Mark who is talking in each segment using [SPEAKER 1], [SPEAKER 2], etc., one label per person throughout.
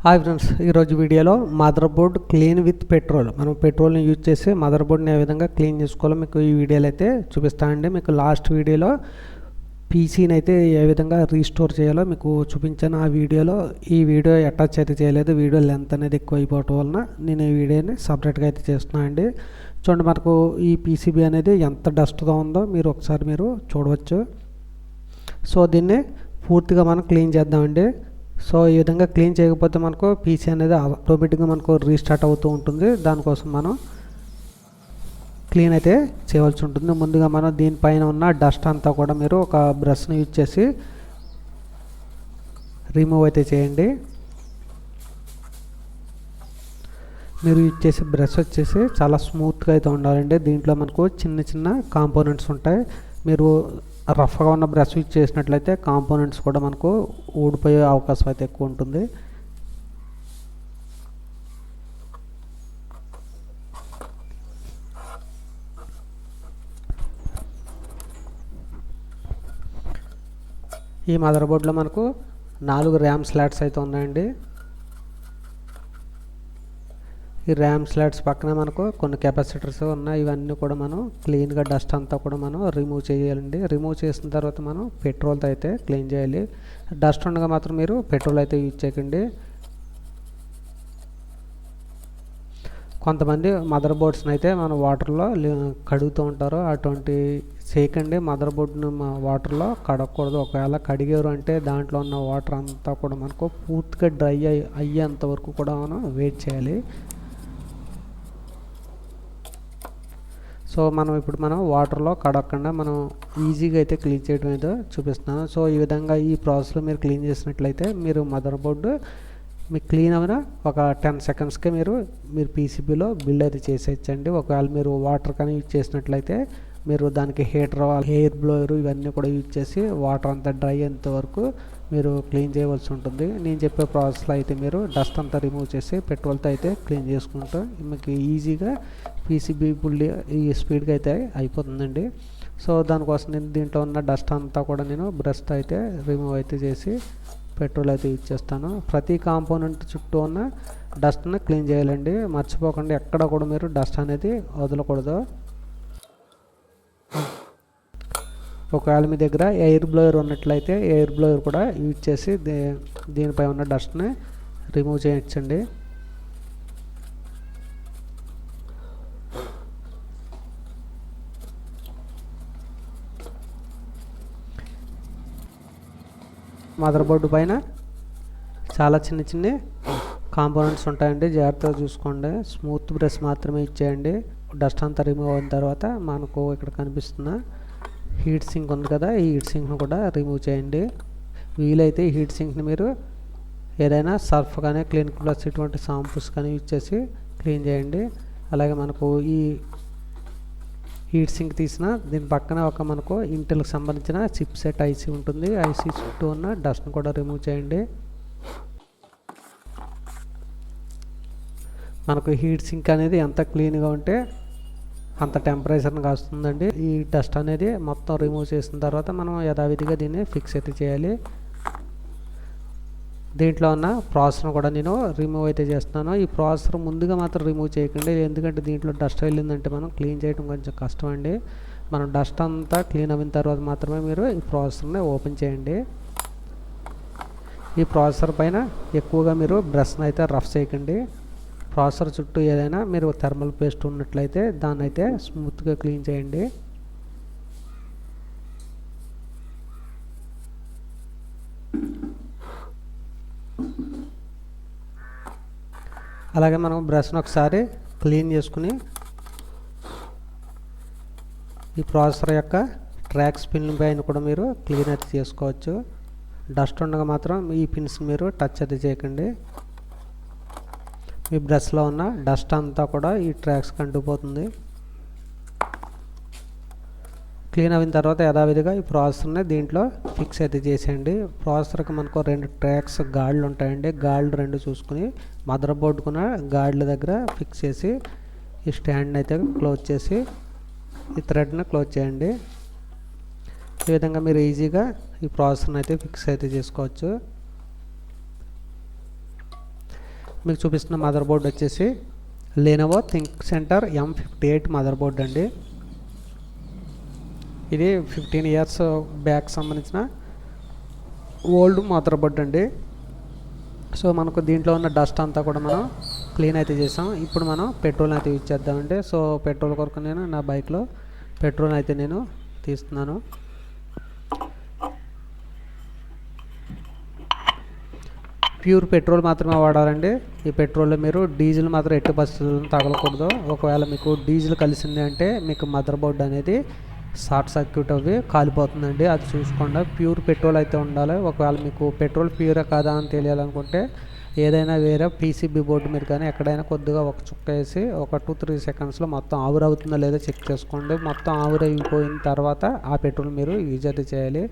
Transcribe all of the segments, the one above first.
[SPEAKER 1] Hi friends, ఈరోజు వీడియోలో mother board clean with petrol. మనం పెట్రోల్ని యూజ్ చేసి మదర్ బోర్డ్ని ఏ విధంగా క్లీన్ చేసుకోవాలో మీకు ఈ వీడియోలో అయితే చూపిస్తానండి. మీకు లాస్ట్ వీడియోలో పీసీని అయితే ఏ విధంగా రీస్టోర్ చేయాలో మీకు చూపించాను. ఆ వీడియోలో ఈ వీడియో అటాచ్ అయితే చేయలేదు. వీడియో లెంత్ అనేది ఎక్కువ అయిపోవటం వలన నేను ఈ వీడియోని సపరేట్గా అయితే చేస్తున్నాను అండి. చూడండి, మనకు ఈ పీసీబీ అనేది ఎంత డస్ట్గా ఉందో మీరు ఒకసారి చూడవచ్చు. సో దీన్ని పూర్తిగా మనం క్లీన్ చేద్దామండి. సో ఈ విధంగా క్లీన్ చేయకపోతే మనకు పీసీ అనేది ఆటోమేటిక్గా మనకు రీస్టార్ట్ అవుతూ ఉంటుంది. దానికోసం మనం క్లీన్ అయితే చేయవలసి ఉంటుంది. ముందుగా మనం దీనిపైన ఉన్న డస్ట్ అంతా కూడా మీరు ఒక బ్రష్ని యూజ్ చేసి రిమూవ్ అయితే చేయండి. మీరు యూజ్ చేసే బ్రష్ వచ్చేసి చాలా స్మూత్గా అయితే ఉండాలండి. దీంట్లో మనకు చిన్న చిన్న కాంపోనెంట్స్ ఉంటాయి. మీరు రఫ్గా ఉన్న బ్రష్ యూజ్ చేసినట్లయితే కాంపోనెంట్స్ కూడా మనకు ఊడిపోయే అవకాశం అయితే ఎక్కువ ఉంటుంది. ఈ మదర్ బోర్డ్లో మనకు 4 ర్యామ్ స్లాట్స్ అయితే ఉన్నాయండి. ఈ ర్యామ్ స్లాట్స్ పక్కన మనకు కొన్ని కెపాసిటర్స్ ఉన్నాయి. ఇవన్నీ కూడా మనం క్లీన్గా డస్ట్ అంతా కూడా మనం రిమూవ్ చేయాలండి. రిమూవ్ చేసిన తర్వాత మనం పెట్రోల్తో అయితే క్లీన్ చేయాలి. డస్ట్ ఉండగా మాత్రం మీరు పెట్రోల్ అయితే యూజ్ చేయకండి. కొంతమంది మదర్ బోర్డ్స్ని అయితే మన వాటర్లో కడుగుతూ ఉంటారు. అటువంటి చేయకండి. మదర్ బోర్డ్ని వాటర్లో కడగకూడదు. ఒకవేళ కడిగారు అంటే దాంట్లో ఉన్న వాటర్ అంతా కూడా మనకు పూర్తిగా డ్రై అయ్యేంత వరకు కూడా మనం వెయిట్ చేయాలి. సో మనం వాటర్లో కడగకుండా మనం ఈజీగా అయితే క్లీన్ చేయడం అయితే చూపిస్తున్నాను. సో ఈ విధంగా ఈ ప్రాసెస్లో మీరు క్లీన్ చేసినట్లయితే మీరు మదర్ బోర్డు మీకు క్లీన్ అయిన ఒక 10 సెకండ్స్కే మీరు పీసీబీలో బిల్డ్ అయితే చేసేయచ్చండి. ఒకవేళ మీరు వాటర్ కానీ యూజ్ చేసినట్లయితే మీరు దానికి హీటర్, హెయిర్ బ్లోయర్ ఇవన్నీ కూడా యూజ్ చేసి వాటర్ అంతా డ్రై అయ్యేంత వరకు మీరు క్లీన్ చేయవలసి ఉంటుంది. నేను చెప్పే ప్రాసెస్లో అయితే మీరు డస్ట్ అంతా రిమూవ్ చేసి పెట్రోల్తో అయితే క్లీన్ చేసుకుంటూ మీకు ఈజీగా పీసీబీ బుల్లి ఈ స్పీడ్గా అయితే అయిపోతుందండి. సో దానికోసం నేను దీంట్లో ఉన్న డస్ట్ అంతా కూడా నేను బ్రష్తో అయితే రిమూవ్ అయితే చేసి పెట్రోల్ అయితే యూజ్ చేస్తాను. ప్రతి కాంపోనెంట్ చుట్టూ ఉన్న డస్ట్ని క్లీన్ చేయాలండి. మర్చిపోకుండా ఎక్కడ కూడా మీరు డస్ట్ అనేది వదలకూడదు. ఒకవేళ మీ దగ్గర ఎయిర్ బ్లోయర్ ఉన్నట్లయితే ఎయిర్ బ్లోయర్ కూడా యూజ్ చేసి దీనిపై ఉన్న డస్ట్ని రిమూవ్ చేయొచ్చండి. మదర్ బోర్డు పైన చాలా చిన్న కాంపోనెంట్స్ ఉంటాయండి. జాగ్రత్తగా చూసుకోండి. స్మూత్ బ్రష్ మాత్రమే ఇచ్చేయండి. డస్ట్ అంతా రిమూవ్ అయిన తర్వాత మనకు ఇక్కడ కనిపిస్తున్న హీట్ సింక్ ఉంది కదా, ఈ హీట్ సింక్ను కూడా రిమూవ్ చేయండి. వీలైతే ఈ హీట్ సింక్ని మీరు ఏదైనా సర్ఫ్ కానీ క్లినిక్ ప్లస్ ఇటువంటి షాంపూస్ కానీ యూజ్ చేసి క్లీన్ చేయండి. అలాగే మనకు ఈ హీట్ సింక్ తీసిన దీని పక్కన ఒక మనకు ఇంటెల్కి సంబంధించిన చిప్ సెట్ ఐసీ ఉంటుంది. ఐసీ చుట్టూ ఉన్న డస్ట్ని కూడా రిమూవ్ చేయండి. మనకు హీట్ సింక్ అనేది ఎంత క్లీన్గా ఉంటే అంత టెంపరేచర్ని కాస్తుందండి. ఈ డస్ట్ అనేది మొత్తం రిమూవ్ చేసిన తర్వాత మనం యథావిధిగా దీన్ని ఫిక్స్ అయితే చేయాలి. దీంట్లో ఉన్న ప్రాసెస్ను కూడా నేను రిమూవ్ అయితే చేస్తున్నాను. ఈ ప్రాసెసర్ ముందుగా మాత్రం రిమూవ్ చేయకండి, ఎందుకంటే దీంట్లో డస్ట్ వెళ్ళిందంటే మనం క్లీన్ చేయడం కొంచెం కష్టం అండి. మనం డస్ట్ అంతా క్లీన్ అయిన తర్వాత మాత్రమే మీరు ఈ ప్రాసెసర్ని ఓపెన్ చేయండి. ఈ ప్రాసెసర్ పైన ఎక్కువగా మీరు బ్రష్ని అయితే రఫ్ చేయకండి. ప్రాసెసర్ చుట్టూ ఏదైనా మీరు థర్మల్ పేస్ట్ ఉన్నట్లయితే దాన్ని అయితే స్మూత్గా క్లీన్ చేయండి. అలాగే మనం బ్రష్ను ఒకసారి క్లీన్ చేసుకుని ఈ ప్రాసెసర్ యొక్క ట్రాక్ స్పిన్ పైన కూడా మీరు క్లీన్ అయితే చేసుకోవచ్చు. డస్ట్ ఉండగా మాత్రం ఈ పిన్స్ మీరు టచ్ అయితే చేయకండి. మీ బ్రష్లో ఉన్న డస్ట్ అంతా కూడా ఈ ట్రాక్స్కి అంటుకుపోతుంది. క్లీన్ అయిన తర్వాత యథావిధిగా ఈ ప్రాసెసర్ని దీంట్లో ఫిక్స్ అయితే చేసేయండి. ప్రాసెసర్కి మనకు 2 ట్రాక్స్ గాడ్లు ఉంటాయండి. గాడ్లు 2 చూసుకుని మదర్ బోర్డుకున్న గాడ్ల దగ్గర ఫిక్స్ చేసి ఈ స్టాండ్ని అయితే క్లోజ్ చేసి ఈ థ్రెడ్ని క్లోజ్ చేయండి. ఈ విధంగా మీరు ఈజీగా ఈ ప్రాసెసర్ని అయితే ఫిక్స్ అయితే చేసుకోవచ్చు. మీకు చూపిస్తున్న మదర్ బోర్డ్ వచ్చేసి లెనోవో థింక్సెంటర్ M58 మదర్ బోర్డ్ అండి. ఇది 15 ఇయర్స్ బ్యాక్ సంబంధించిన ఓల్డ్ మదర్ బోర్డ్ అండి. సో మనకు దీంట్లో ఉన్న డస్ట్ అంతా కూడా మనం క్లీన్ అయితే చేసాం. ఇప్పుడు మనం పెట్రోల్ అయితే యూజ్ చేద్దామండి. సో పెట్రోల్ కొరకు నేను నా బైక్లో పెట్రోల్ అయితే నేను తీస్తున్నాను. ప్యూర్ పెట్రోల్ మాత్రమే వాడాలండి. ఈ పెట్రోల్లో మీరు డీజిల్ మాత్రం ఎట్టి పరిస్థితులను తగలకూడదు. ఒకవేళ మీకు డీజిల్ కలిసింది అంటే మీకు మదర్ బోర్డ్ అనేది షార్ట్ సర్క్యూట్ అవి కాలిపోతుందండి. అది చూసుకోండి. ప్యూర్ పెట్రోల్ అయితే ఉండాలి. ఒకవేళ మీకు పెట్రోల్ ప్యూరే కాదా అని తెలియాలనుకుంటే ఏదైనా వేరే పీసీబీ బోర్డు మీద కానీ ఎక్కడైనా కొద్దిగా ఒక చుక్క వేసి ఒక 2-3 సెకండ్స్లో మొత్తం ఆవిరవుతుందో లేదో చెక్ చేసుకోండి. మొత్తం ఆవిరైపోయిన తర్వాత ఆ పెట్రోల్ మీరు యూజ్ అయితే చేయాలి.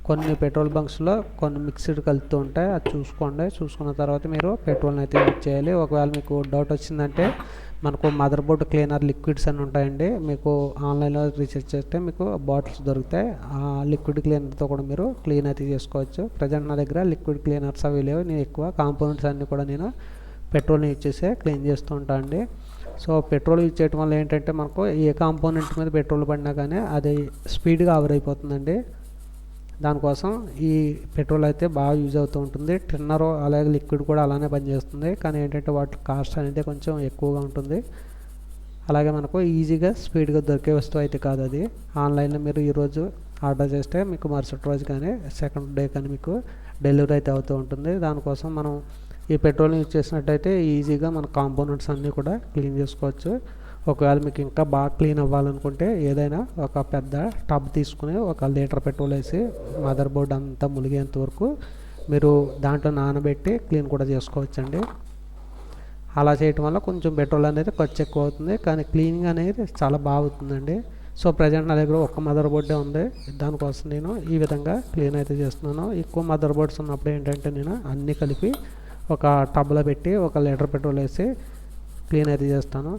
[SPEAKER 1] కొన్ని పెట్రోల్ బంక్స్లో కొన్ని మిక్స్డ్ కలుపుతూ ఉంటాయి. అది చూసుకోండి. చూసుకున్న తర్వాత మీరు పెట్రోల్ని అయితే యూజ్ చేయాలి. ఒకవేళ మీకు డౌట్ వచ్చిందంటే మనకు మదర్ బోర్డ్ క్లీనర్ లిక్విడ్స్ అని ఉంటాయండి. మీకు ఆన్లైన్లో రీసెర్చ్ చేస్తే మీకు బాటిల్స్ దొరుకుతాయి. ఆ లిక్విడ్ క్లీనర్తో కూడా మీరు క్లీన్ అయితే చేసుకోవచ్చు. ప్రజెంట్ నా దగ్గర లిక్విడ్ క్లీనర్స్ అవి లేవు. నేను ఎక్కువ కాంపోనెంట్స్ అన్నీ కూడా నేను పెట్రోల్ని యూజ్ చేసే క్లీన్ చేస్తూ ఉంటాను అండి. సో పెట్రోల్ యూజ్ చేయడం వల్ల ఏంటంటే మనకు ఏ కాంపోనెంట్ మీద పెట్రోల్ పడినా కానీ అది స్పీడ్గా ఆవిరైపోతుందండి. దానికోసం ఈ పెట్రోల్ అయితే బాగా యూజ్ అవుతూ ఉంటుంది. టిన్నర్ అలాగే లిక్విడ్ కూడా అలానే పనిచేస్తుంది. కానీ ఏంటంటే వాటి కాస్ట్ అనేది కొంచెం ఎక్కువగా ఉంటుంది. అలాగే మనకు ఈజీగా స్పీడ్గా దొరికే వస్తువు అయితే కాదు అది. ఆన్లైన్లో మీరు ఈరోజు ఆర్డర్ చేస్తే మీకు మరుసటి రోజు కానీ సెకండ్ డే కానీ మీకు డెలివరీ అయితే అవుతూ ఉంటుంది. దానికోసం మనం ఈ పెట్రోల్ని యూజ్ చేసినట్టయితే ఈజీగా మన కాంపోనెంట్స్ అన్నీ కూడా క్లీన్ చేసుకోవచ్చు. ఒకవేళ మీకు ఇంకా బాగా క్లీన్ అవ్వాలనుకుంటే ఏదైనా ఒక పెద్ద టబ్ తీసుకుని 1 లీటర్ పెట్రోల్ వేసి మదర్ బోర్డ్ అంతా ములిగేంత వరకు మీరు దాంట్లో నానబెట్టి క్లీన్ కూడా చేసుకోవచ్చండి. అలా చేయటం వల్ల కొంచెం పెట్రోల్ అనేది ఖర్చు ఎక్కువ అవుతుంది, కానీ క్లీనింగ్ అనేది చాలా బాగా అవుతుందండి. సో ప్రజెంట్ నా దగ్గర ఒక మదర్ బోర్డే ఉంది. దానికోసం నేను ఈ విధంగా క్లీన్ అయితే చేస్తున్నాను. ఎక్కువ మదర్ బోర్డ్స్ ఉన్నప్పుడు ఏంటంటే నేను అన్నీ కలిపి ఒక టబ్లో పెట్టి 1 లీటర్ పెట్రోల్ వేసి క్లీన్ అయితే చేస్తాను.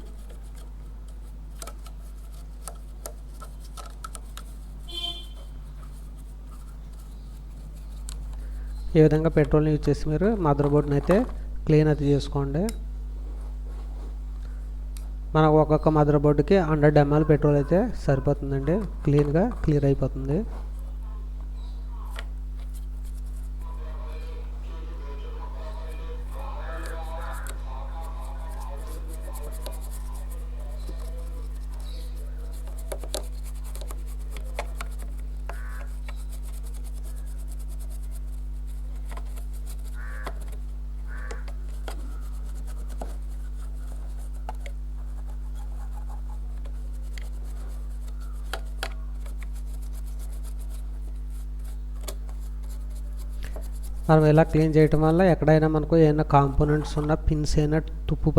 [SPEAKER 1] ఈ విధంగా పెట్రోల్ని యూజ్ చేసి మీరు మదర్ బోర్డ్ని అయితే క్లీన్ అయితే చేసుకోండి. మనకు ఒక్కొక్క మదర్ బోర్డుకి 100 ml పెట్రోల్ అయితే సరిపోతుందండి. క్లియర్ అయిపోతుంది. మనం ఇలా క్లీన్ చేయటం వల్ల ఎక్కడైనా మనకు ఏమైనా కాంపోనెంట్స్ ఉన్న పిన్స్ అయినా తుప్పు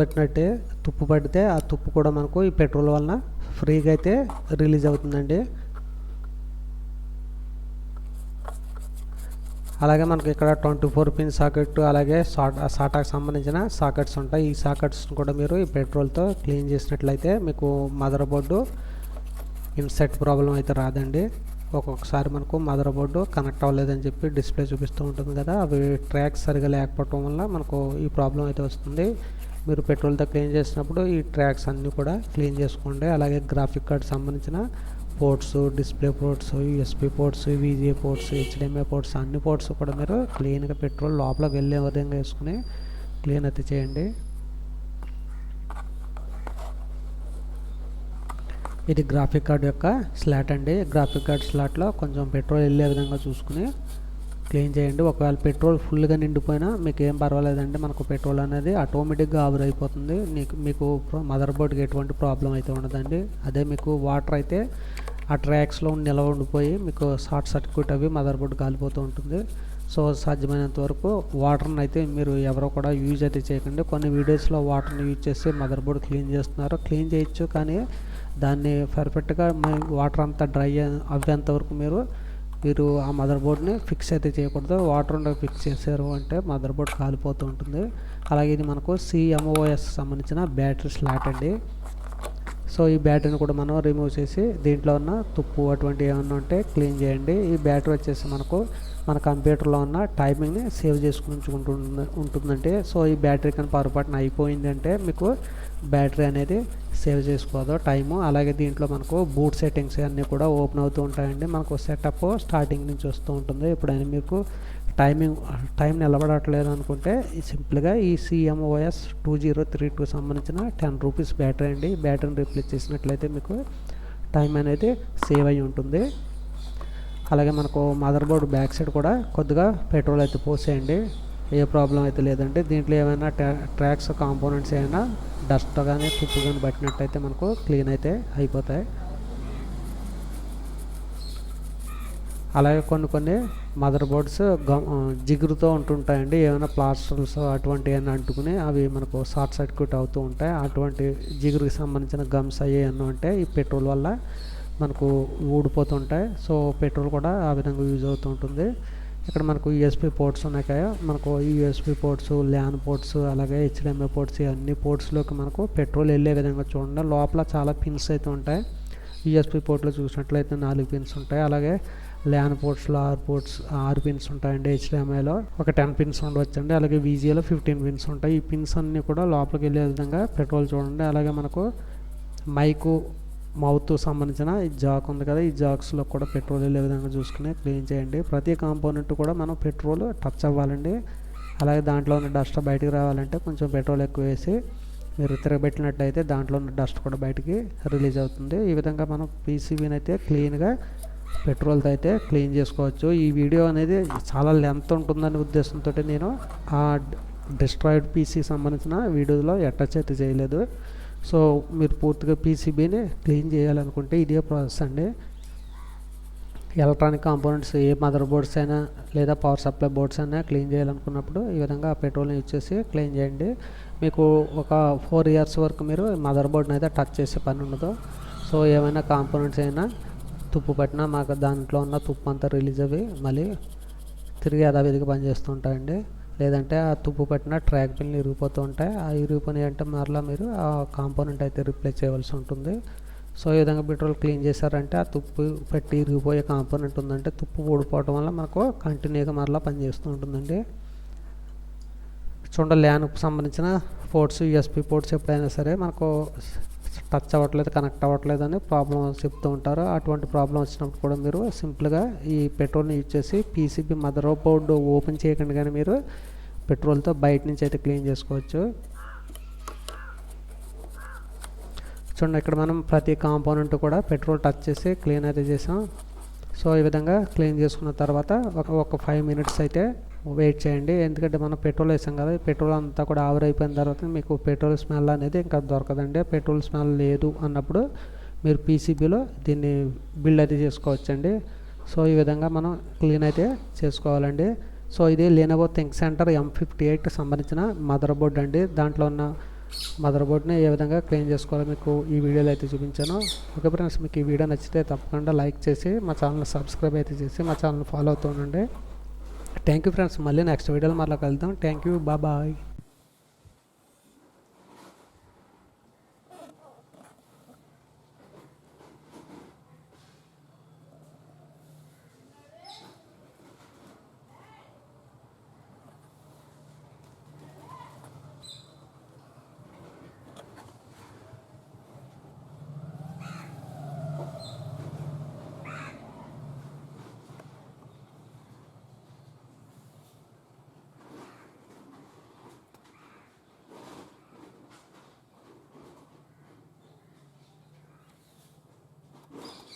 [SPEAKER 1] పడితే ఆ తుప్పు కూడా మనకు ఈ పెట్రోల్ వలన ఫ్రీగా అయితే రిలీజ్ అవుతుందండి. అలాగే మనకి ఇక్కడ 24 పిన్ సాకెట్ అలాగే సాటాకి సంబంధించిన సాకెట్స్ ఉంటాయి. ఈ సాకెట్స్ని కూడా మీరు ఈ పెట్రోల్తో క్లీన్ చేసినట్లయితే మీకు మదర్ బోర్డు ఇన్సెట్ ప్రాబ్లం అయితే రాదండి. ఒక్కొక్కసారి మనకు మదర్ బోర్డు కనెక్ట్ అవ్వలేదని చెప్పి డిస్ప్లే చూపిస్తూ ఉంటుంది కదా, అవి ట్రాక్స్ సరిగా లేకపోవడం వల్ల మనకు ఈ ప్రాబ్లం అయితే వస్తుంది. మీరు పెట్రోల్తో క్లీన్ చేసినప్పుడు ఈ ట్రాక్స్ అన్నీ కూడా క్లీన్ చేసుకోండి. అలాగే గ్రాఫిక్ కార్డ్ సంబంధించిన ports, display ports, USB ports, VGA ports, HDMI ports అన్ని పోర్ట్స్ కూడా మీరు క్లీన్గా పెట్రోల్ లోపలికి వెళ్ళే విధంగా వేసుకుని క్లీన్ అయితే చేయండి. ఇది గ్రాఫిక్ కార్డ్ యొక్క స్లాట్ అండి. గ్రాఫిక్ కార్డ్ స్లాట్లో కొంచెం పెట్రోల్ వెళ్ళే విధంగా చూసుకుని క్లీన్ చేయండి. ఒకవేళ పెట్రోల్ ఫుల్గా నిండిపోయినా మీకు ఏం పర్వాలేదండి. మనకు పెట్రోల్ అనేది ఆటోమేటిక్గా ఆవిరైపోతుంది. మీకు మదర్ బోర్డ్కి ఎటువంటి ప్రాబ్లం అయితే ఉండదండి. అదే మీకు వాటర్ అయితే ఆ ట్రాక్స్లో నిల్వ ఉండిపోయి మీకు షార్ట్ సర్క్యూట్ అవి మదర్ బోర్డు కాలిపోతూ ఉంటుంది. సో సాధ్యమైనంత వరకు వాటర్ని అయితే మీరు ఎవరో కూడా యూజ్ అయితే చేయకండి. కొన్ని వీడియోస్లో వాటర్ని యూజ్ చేసి మదర్ బోర్డు క్లీన్ చేస్తున్నారు. క్లీన్ చేయొచ్చు, కానీ దాన్ని పర్ఫెక్ట్గా వాటర్ అంతా డ్రై అవ్వేంత వరకు మీరు ఆ మదర్ బోర్డ్ని ఫిక్స్ అయితే చేయకూడదు. వాటర్ ఫిక్స్ చేశారు అంటే మదర్ బోర్డ్ కాలిపోతూ ఉంటుంది. అలాగే ఇది మనకు CMOS సంబంధించిన బ్యాటరీ స్లాట్ అండి. సో ఈ బ్యాటరీని కూడా మనం రిమూవ్ చేసి దీంట్లో ఉన్న తుప్పు అటువంటి ఏమన్నా ఉంటే క్లీన్ చేయండి. ఈ బ్యాటరీ వచ్చేసి మనకు మన కంప్యూటర్లో ఉన్న టైమింగ్ని సేవ్ ఉంటుందంటే, సో ఈ బ్యాటరీ కానీ పొరపాటున అయిపోయిందంటే మీకు బ్యాటరీ అనేది సేవ్ చేసుకోదు టైము. అలాగే దీంట్లో మనకు బూట్ సెట్టింగ్స్ అన్నీ కూడా ఓపెన్ అవుతూ ఉంటాయండి. మనకు సెటప్ స్టార్టింగ్ నుంచి వస్తూ ఉంటుంది. ఎప్పుడైనా మీకు టైం నిలబడట్లేదు అనుకుంటే సింపుల్గా ఈ CMOS 2032 సంబంధించిన 10 రూపీస్ బ్యాటరీ అండి. ఈ బ్యాటరీని రీప్లేస్ చేసినట్లయితే మీకు టైం అనేది సేవ్ అయి ఉంటుంది. అలాగే మనకు మదర్ బోర్డ్ బ్యాక్ సైడ్ కూడా కొద్దిగా పెట్రోల్ అయితే పోసేయండి. ఏ ప్రాబ్లం అయితే లేదండి. దీంట్లో ఏమైనా ట్రాక్స్ కాంపోనెంట్స్ ఏమైనా డస్ట్ కానీ తుప్పు కానీ పట్టినట్టయితే మనకు క్లీన్ అయితే అయిపోతాయి. అలాగే కొన్ని మదర్ బోర్డ్స్ జిగురుతో ఉంటుంటాయండి. ఏమైనా ప్లాస్టర్స్ అటువంటివి ఏమైనా అంటుకుని అవి మనకు షార్ట్ సర్క్యూట్ అవుతూ ఉంటాయి. అటువంటి జిగురుకి సంబంధించిన గమ్స్ అయ్యేవన్నీ ఉంటే ఈ పెట్రోల్ వల్ల మనకు ఊడిపోతుంటాయి. సో పెట్రోల్ కూడా ఆ విధంగా యూజ్ అవుతూ ఉంటుంది. ఇక్కడ మనకు USB పోర్ట్స్ ఉన్నాయి కదా, మనకు ఈ USB పోర్ట్స్, ల్యాన్ పోర్ట్స్, అలాగే HDMI పోర్ట్స్, అన్ని పోర్ట్స్లోకి మనకు పెట్రోల్ వెళ్ళే విధంగా చూడండి. లోపల చాలా పిన్స్ అయితే ఉంటాయి. USB పోర్ట్లో చూసినట్లయితే 4 పిన్స్ ఉంటాయి. అలాగే ల్యాన్ పోర్ట్స్లో 6 పిన్స్ ఉంటాయండి. HDMIలో ఒక 10 పిన్స్ ఉండవచ్చండి. అలాగే VGAలో 15 పిన్స్ ఉంటాయి. ఈ పిన్స్ అన్నీ కూడా లోపలికి వెళ్ళే విధంగా పెట్రోల్ చూడండి. అలాగే మనకు మౌత్ సంబంధించిన ఈ జాక్ ఉంది కదా, ఈ జాక్స్లో కూడా పెట్రోల్ వెళ్ళే విధంగా చూసుకుని క్లీన్ చేయండి. ప్రతి కాంపోనెంట్ కూడా మనం పెట్రోల్ టచ్ అవ్వాలండి. అలాగే దాంట్లో ఉన్న డస్ట్ బయటికి రావాలంటే కొంచెం పెట్రోల్ ఎక్కువ వేసి మీరు తిరగబెట్టినట్టయితే దాంట్లో ఉన్న డస్ట్ కూడా బయటికి రిలీజ్ అవుతుంది. ఈ విధంగా మనం PCBని అయితే క్లీన్గా పెట్రోల్తో అయితే క్లీన్ చేసుకోవచ్చు. ఈ వీడియో అనేది చాలా లెంత్ ఉంటుందనే ఉద్దేశంతో నేను ఆ డిస్ట్రాయిడ్ PC సంబంధించిన వీడియోలో అటాచ్ అయితే చేయలేదు. సో మీరు పూర్తిగా PCBని క్లీన్ చేయాలనుకుంటే ఇదే ప్రాసెస్ అండి. ఎలక్ట్రానిక్ కాంపోనెంట్స్ ఏ మదర్ బోర్డ్స్ అయినా లేదా పవర్ సప్లై బోర్డ్స్ అయినా క్లీన్ చేయాలనుకున్నప్పుడు ఈ విధంగా పెట్రోల్ని యూజ్ చేసి క్లీన్ చేయండి. మీకు ఒక 4 ఇయర్స్ వరకు మీరు మదర్ బోర్డ్ని అయితే టచ్ చేసే పని ఉండదు. సో ఏమైనా కాంపోనెంట్స్ అయినా తుప్పు పట్టినా మాకు దాంట్లో ఉన్న తుప్పు అంతా రిలీజ్ అవ్వి మళ్ళీ తిరిగి యథావిధిగా పనిచేస్తుంటాయండి. లేదంటే ఆ తుప్పు పట్టిన ట్రాక్ పిన్లు ఇరిగిపోతూ ఉంటాయి. ఆ ఇరిగిపోయినాయి అంటే మరలా మీరు ఆ కాంపోనెంట్ అయితే రిప్లేస్ చేయవలసి ఉంటుంది. సో ఈ విధంగా పెట్రోల్ క్లీన్ చేశారంటే ఆ తుప్పు పెట్టి ఇరిగిపోయే కాంపోనెంట్ ఉందంటే తుప్పు ఊడిపోవడం వల్ల మనకు కంటిన్యూగా మరలా పనిచేస్తూ ఉంటుందండి. చూడండి, ల్యాన్కు సంబంధించిన పోర్ట్స్, USB పోర్ట్స్ ఎప్పుడైనా సరే మనకు టచ్ అవ్వట్లేదు, కనెక్ట్ అవ్వట్లేదు అని ప్రాబ్లం చెప్తూ ఉంటారు. అటువంటి ప్రాబ్లం వచ్చినప్పుడు కూడా మీరు సింపుల్గా ఈ పెట్రోల్ని యూజ్ చేసి PCB మదర్ బోర్డు ఓపెన్ చేయకుండా కానీ మీరు పెట్రోల్తో బయట నుంచి అయితే క్లీన్ చేసుకోవచ్చు. చూడండి, ఇక్కడ మనం ప్రతి కాంపోనెంట్ కూడా పెట్రోల్ టచ్ చేసి క్లీన్ అయితే చేసాం. సో ఈ విధంగా క్లీన్ చేసుకున్న తర్వాత ఒక 5 మినిట్స్ అయితే వెయిట్ చేయండి. ఎందుకంటే మనం పెట్రోల్ వేసాం కదా, పెట్రోల్ అంతా కూడా ఆవిరైపోయిన తర్వాత మీకు పెట్రోల్ స్మెల్ అనేది ఇంకా దొరకదండి. పెట్రోల్ స్మెల్ లేదు అన్నప్పుడు మీరు PCBలో దీన్ని బిల్డ్ అయితే చేసుకోవచ్చండి. సో ఈ విధంగా మనం క్లీన్ అయితే చేసుకోవాలండి. సో ఇది లెనోవో థింక్సెంటర్ M58 సంబంధించిన మదర్ బోర్డ్ అండి. దాంట్లో ఉన్న మదర్ బోర్డ్ని ఏ విధంగా క్లీన్ చేసుకోవాలో మీకు ఈ వీడియోలో అయితే చూపించాను. ఓకే ఫ్రెండ్స్, మీకు ఈ వీడియో నచ్చితే తప్పకుండా లైక్ చేసి మా ఛానల్ సబ్స్క్రైబ్ అయితే చేసి మా ఛానల్ ఫాలో అవుతూ ఉండండి. థ్యాంక్ యూ ఫ్రెండ్స్, మళ్ళీ నెక్స్ట్ వీడియోలో మళ్ళీ కలుద్దాం. Thank you, bye.